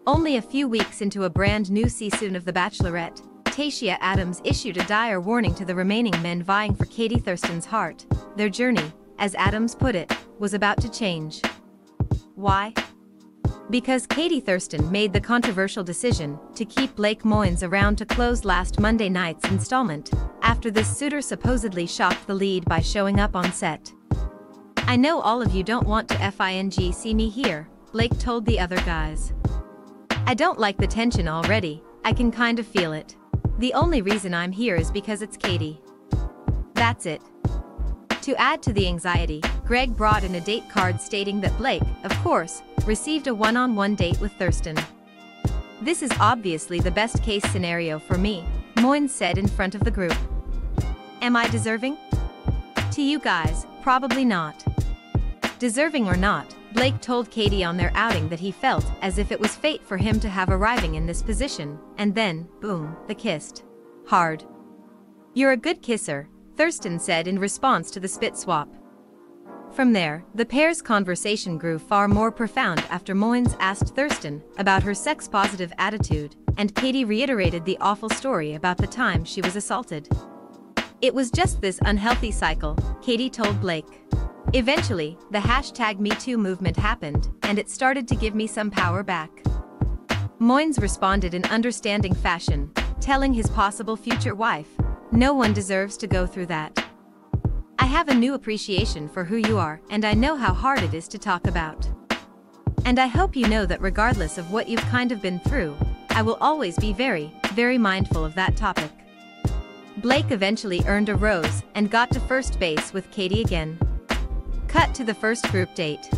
Only a few weeks into a brand new season of The Bachelorette, Tayshia Adams issued a dire warning to the remaining men vying for Katie Thurston's heart. Their journey, as Adams put it, was about to change. Why? Because Katie Thurston made the controversial decision to keep Blake Moynes around to close last Monday night's installment, after this suitor supposedly shocked the lead by showing up on set. "I know all of you don't want to FING see me here," Blake told the other guys. "I don't like the tension already, I can kind of feel it. The only reason I'm here is because it's Katie. That's it." To add to the anxiety, Greg brought in a date card stating that Blake, of course, received a one-on-one date with Thurston. "This is obviously the best-case scenario for me," Moynes said in front of the group. "Am I deserving? To you guys, probably not." Deserving or not, Blake told Katie on their outing that he felt as if it was fate for him to have arriving in this position, and then, boom, they kissed. Hard. "You're a good kisser," Thurston said in response to the spit swap. From there, the pair's conversation grew far more profound after Moynes asked Thurston about her sex-positive attitude, and Katie reiterated the awful story about the time she was assaulted. "It was just this unhealthy cycle," Katie told Blake. "Eventually, the #MeToo movement happened, and it started to give me some power back." Moynes responded in understanding fashion, telling his possible future wife, "No one deserves to go through that. I have a new appreciation for who you are, and I know how hard it is to talk about. And I hope you know that regardless of what you've kind of been through, I will always be very, very mindful of that topic." Blake eventually earned a rose and got to first base with Katie again. Cut to the first group date.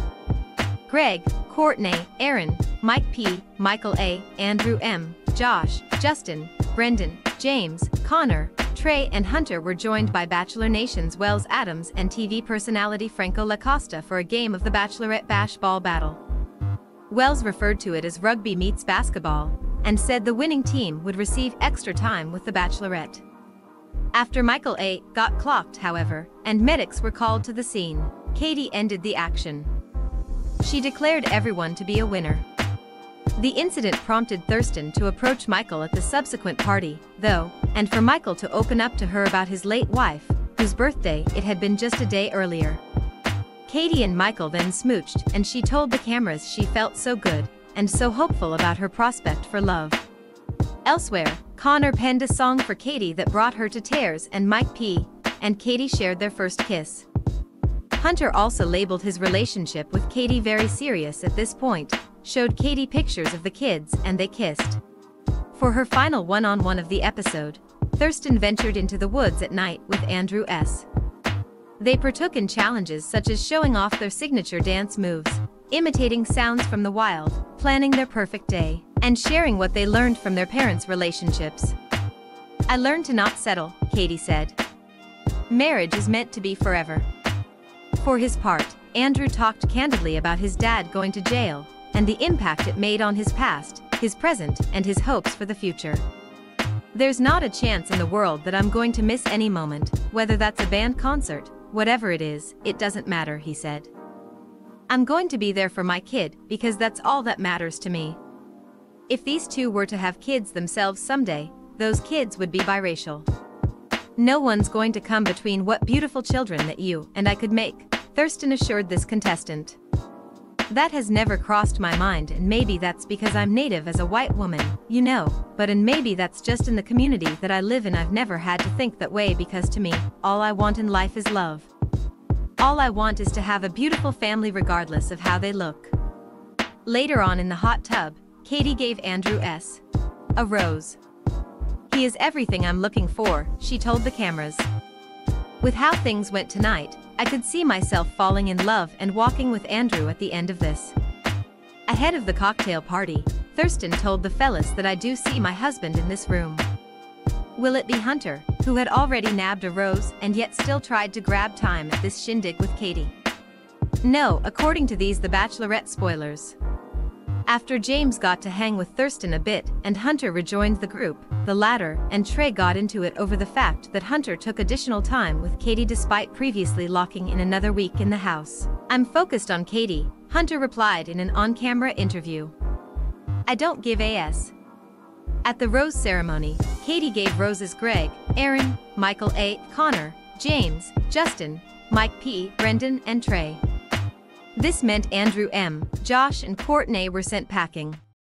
Greg, Courtney, Aaron, Mike P, Michael A, Andrew M, Josh, Justin, Brendan, James, Connor, Trey and Hunter were joined by Bachelor Nation's Wells Adams and TV personality Franco Lacosta for a game of the Bachelorette Bash Ball Battle. Wells referred to it as rugby meets basketball, and said the winning team would receive extra time with the Bachelorette. After Michael A got clocked, however, and medics were called to the scene, Katie ended the action. She declared everyone to be a winner. The incident prompted Thurston to approach Michael at the subsequent party, though, and for Michael to open up to her about his late wife, whose birthday it had been just a day earlier. Katie and Michael then smooched, and she told the cameras she felt so good and so hopeful about her prospect for love. Elsewhere, Connor penned a song for Katie that brought her to tears, and Mike P and Katie shared their first kiss. Hunter also labeled his relationship with Katie very serious at this point, showed Katie pictures of the kids, and they kissed. For her final one-on-one of the episode, Thurston ventured into the woods at night with Andrew S. They partook in challenges such as showing off their signature dance moves, imitating sounds from the wild, planning their perfect day, and sharing what they learned from their parents' relationships. "I learned to not settle," Katie said. "Marriage is meant to be forever." For his part, Andrew talked candidly about his dad going to jail, and the impact it made on his past, his present, and his hopes for the future. "There's not a chance in the world that I'm going to miss any moment, whether that's a band concert, whatever it is, it doesn't matter," he said. "I'm going to be there for my kid because that's all that matters to me. If these two were to have kids themselves someday, those kids would be biracial. No one's going to come between what beautiful children that you and I could make," Thurston assured this contestant. "That has never crossed my mind, and maybe that's because I'm native as a white woman, you know, and maybe that's just in the community that I live in. I've never had to think that way because to me, all I want in life is love. All I want is to have a beautiful family regardless of how they look." Later on in the hot tub, Katie gave Andrew S. a rose. "He is everything I'm looking for," she told the cameras. "With how things went tonight, I could see myself falling in love and walking with Andrew at the end of this." Ahead of the cocktail party, Thurston told the fellas that "I do see my husband in this room." Will it be Hunter, who had already nabbed a rose and yet still tried to grab time at this shindig with Katie? No, according to these The Bachelorette spoilers. After James got to hang with Thurston a bit and Hunter rejoined the group, the latter and Trey got into it over the fact that Hunter took additional time with Katie despite previously locking in another week in the house. "I'm focused on Katie," Hunter replied in an on-camera interview. I don't give a.s. At the rose ceremony, Katie gave roses Greg, Aaron, Michael A., Connor, James, Justin, Mike P., Brendan, and Trey. This meant Andrew M., Josh, and Courtney were sent packing.